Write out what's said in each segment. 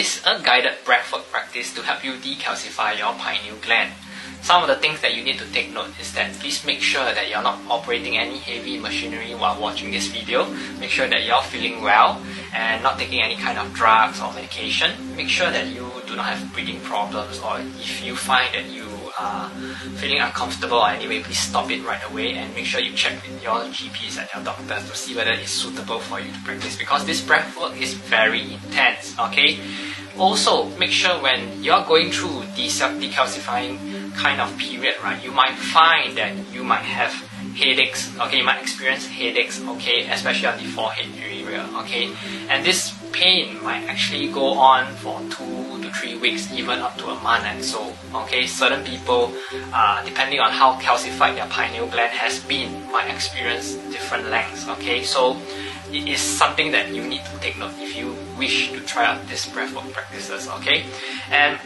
is a guided breathwork practice to help you decalcify your pineal gland. Some of the things that you need to take note is that please make sure that you're not operating any heavy machinery while watching this video. Make sure that you're feeling well and not taking any kind of drugs or medication. Make sure that you do not have breathing problems, or if you find that you are feeling uncomfortable or anyway, please stop it right away and make sure you check with your GPs and your doctors to see whether it's suitable for you to practice, because this breathwork is very intense, okay? Also, make sure when you're going through the self-decalcifying kind of period, right, you might find that you might have headaches, okay, you might experience headaches, okay, especially on the forehead area, okay, and this pain might actually go on for 2 to 3 weeks, even up to a month and so, okay. Certain people, depending on how calcified their pineal gland has been, might experience different lengths, okay, so it is something that you need to take note if you wish to try out this breathwork practices, okay. And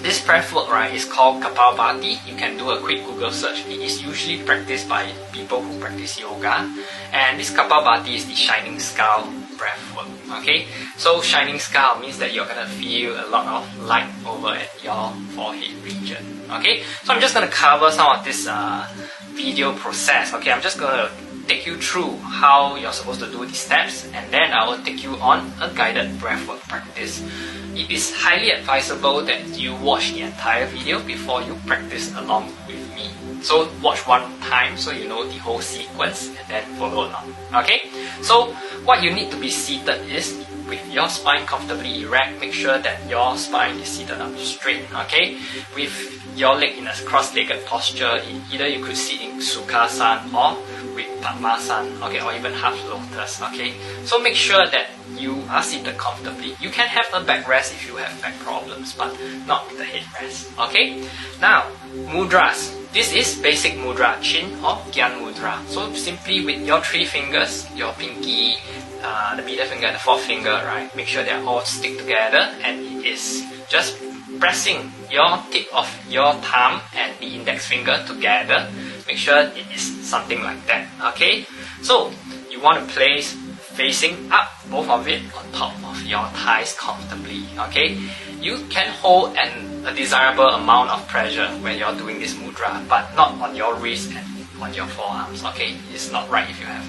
this breathwork, right, is called Kapalabhati. You can do a quick Google search. It is usually practiced by people who practice yoga, and this Kapalabhati is the shining skull breathwork, okay. So shining skull means that you're gonna feel a lot of light over at your forehead region, okay. So I'm just gonna cover some of this video process, okay. I'm just gonna take you through how you're supposed to do the steps, and then I will take you on a guided breathwork practice. It is highly advisable that you watch the entire video before you practice along with me. So watch one time so you know the whole sequence and then follow along. Okay? So what you need to be seated is with your spine comfortably erect. Make sure that your spine is seated up straight. Okay? With your leg in a cross-legged posture, either you could sit in Sukhasana or with Padmasana, okay, or even half lotus, okay. So make sure that you are seated comfortably. You can have a backrest if you have back problems, but not the headrest, okay. Now, mudras. This is basic mudra, chin or Gyan mudra. So simply with your 3 fingers, your pinky, the middle finger and the 4th finger, right, make sure they are all stick together, and it is just pressing your tip of your thumb and the index finger together. Make sure it is something like that, okay? So, you want to place facing up, both of it on top of your thighs comfortably, okay? You can hold a desirable amount of pressure when you're doing this mudra, but not on your wrist and on your forearms, okay? It's not right if you have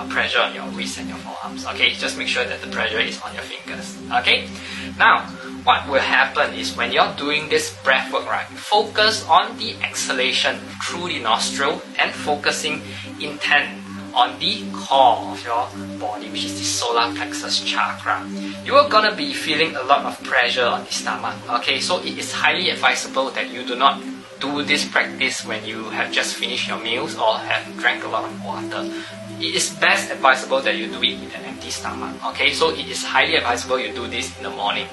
pressure on your wrist and your forearms, okay? Just make sure that the pressure is on your fingers, okay? Now, what will happen is when you're doing this breathwork, right, focus on the exhalation through the nostril and focusing intent on the core of your body, which is the solar plexus chakra. You are gonna be feeling a lot of pressure on the stomach, okay? So it is highly advisable that you do not do this practice when you have just finished your meals or have drank a lot of water. It is best advisable that you do it with an empty stomach, okay? So it is highly advisable you do this in the morning.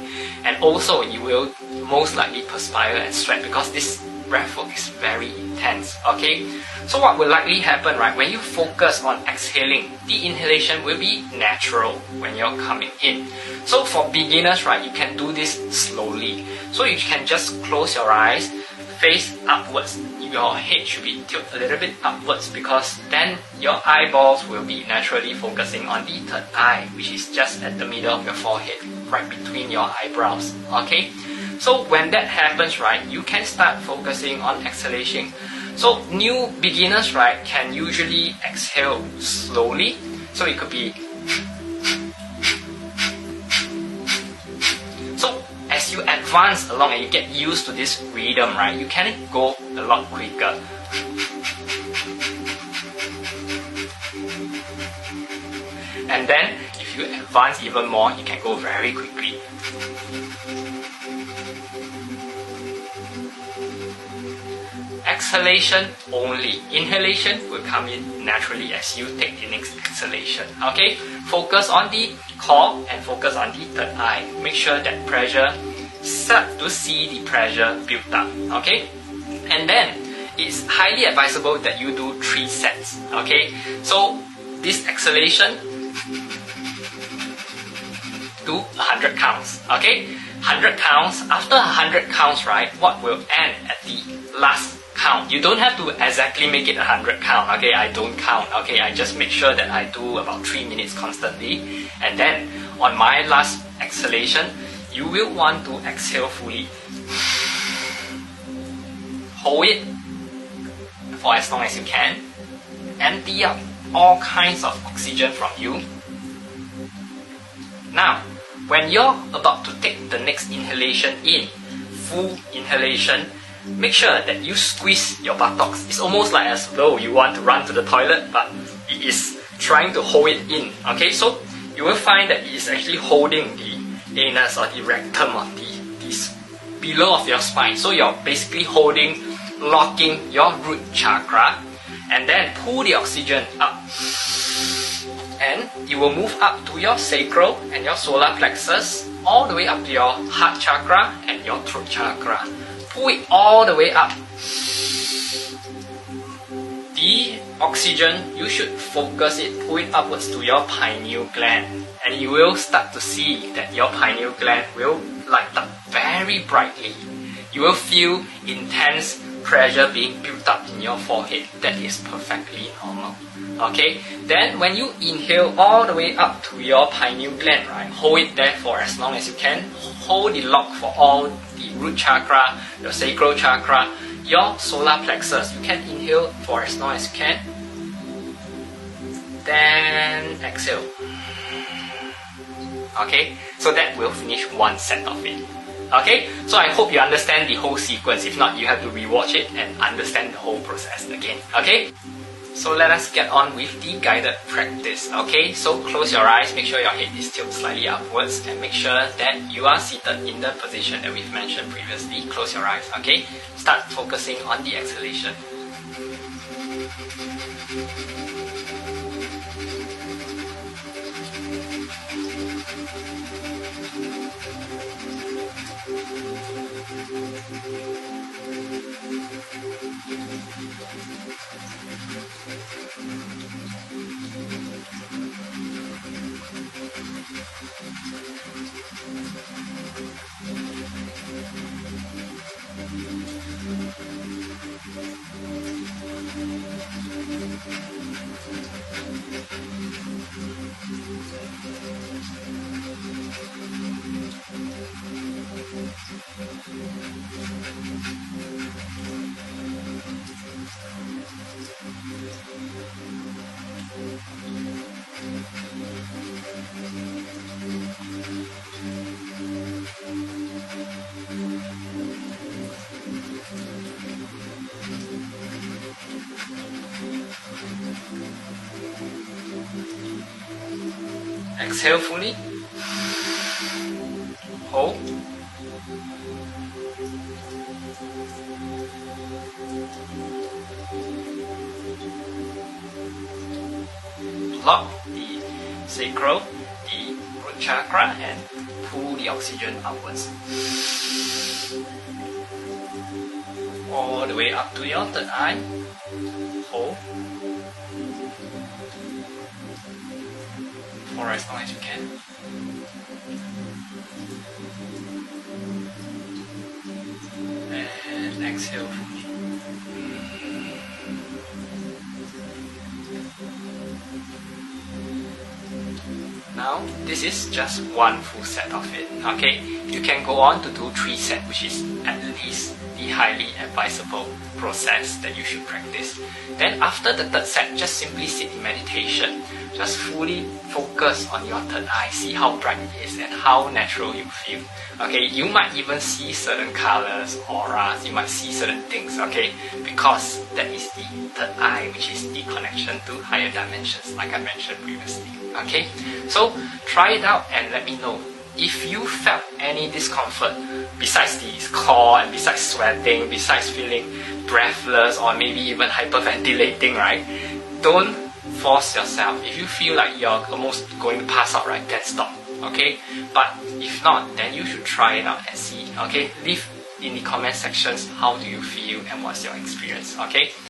And also, you will most likely perspire and sweat because this breathwork is very intense, okay? So what will likely happen, right, when you focus on exhaling, the inhalation will be natural when you're coming in. So for beginners, right, you can do this slowly. So you can just close your eyes, face upwards. Your head should be tilted a little bit upwards, because then your eyeballs will be naturally focusing on the third eye, which is just at the middle of your forehead, right between your eyebrows, okay? So when that happens, right, you can start focusing on exhalation. So new beginners, right, can usually exhale slowly. So it could be as you advance along and you get used to this rhythm, right, you can go a lot quicker. And then, if you advance even more, you can go very quickly. Exhalation only. Inhalation will come in naturally as you take the next exhalation. Okay? Focus on the core and focus on the third eye. Make sure that pressure, start to see the pressure build up. Okay? And then, it's highly advisable that you do 3 sets. Okay? So, this exhalation, do 100 counts. Okay? 100 counts. After 100 counts, right, what will end at the last count? You don't have to exactly make it 100 count, okay? I don't count, okay? I just make sure that I do about 3 minutes constantly. And then on my last exhalation, you will want to exhale fully. Hold it for as long as you can. Empty out all kinds of oxygen from you. Now, when you're about to take the next inhalation in, full inhalation, make sure that you squeeze your buttocks. It's almost like as though you want to run to the toilet, but it is trying to hold it in. Okay, so you will find that it is actually holding the anus or the rectum or the below of your spine. So you're basically locking your root chakra, and then pull the oxygen up. And it will move up to your sacral and your solar plexus, all the way up to your heart chakra and your throat chakra. Pull it all the way up. The oxygen, you should focus it, pull it upwards to your pineal gland. And you will start to see that your pineal gland will light up very brightly. You will feel intense pressure being built up in your forehead. That is perfectly normal. Okay, then when you inhale all the way up to your pineal gland, right, hold it there for as long as you can. Hold the lock for all the root chakra, your sacral chakra, your solar plexus. You can inhale for as long as you can. Then exhale. Okay, so that will finish one set of it. Okay, so I hope you understand the whole sequence. If not, you have to rewatch it and understand the whole process again. Okay, so let us get on with the guided practice. Okay, so close your eyes, make sure your head is tilted slightly upwards, and make sure that you are seated in the position that we've mentioned previously. Close your eyes. Okay, start focusing on the exhalation. Exhale fully. Hold. Lock the sacral, the root chakra, and pull the oxygen upwards. All the way up to your third eye. Hold. For as long as you can. And exhale fully. Now, this is just one full set of it. Okay, you can go on to do 3 sets, which is at least the highly advisable process that you should practice. Then after the third set, just simply sit in meditation. Just fully focus on your third eye. See how bright it is and how natural you feel. Okay, you might even see certain colors, auras, you might see certain things, okay? Because that is the third eye, which is the connection to higher dimensions, like I mentioned previously. Okay, so try it out and let me know. If you felt any discomfort besides the core and besides sweating, besides feeling breathless or maybe even hyperventilating, right? Don't force yourself. If you feel like you're almost going to pass out, right, then stop. Okay? But if not, then you should try it out and see. Okay? Leave in the comment sections how do you feel and what's your experience. Okay?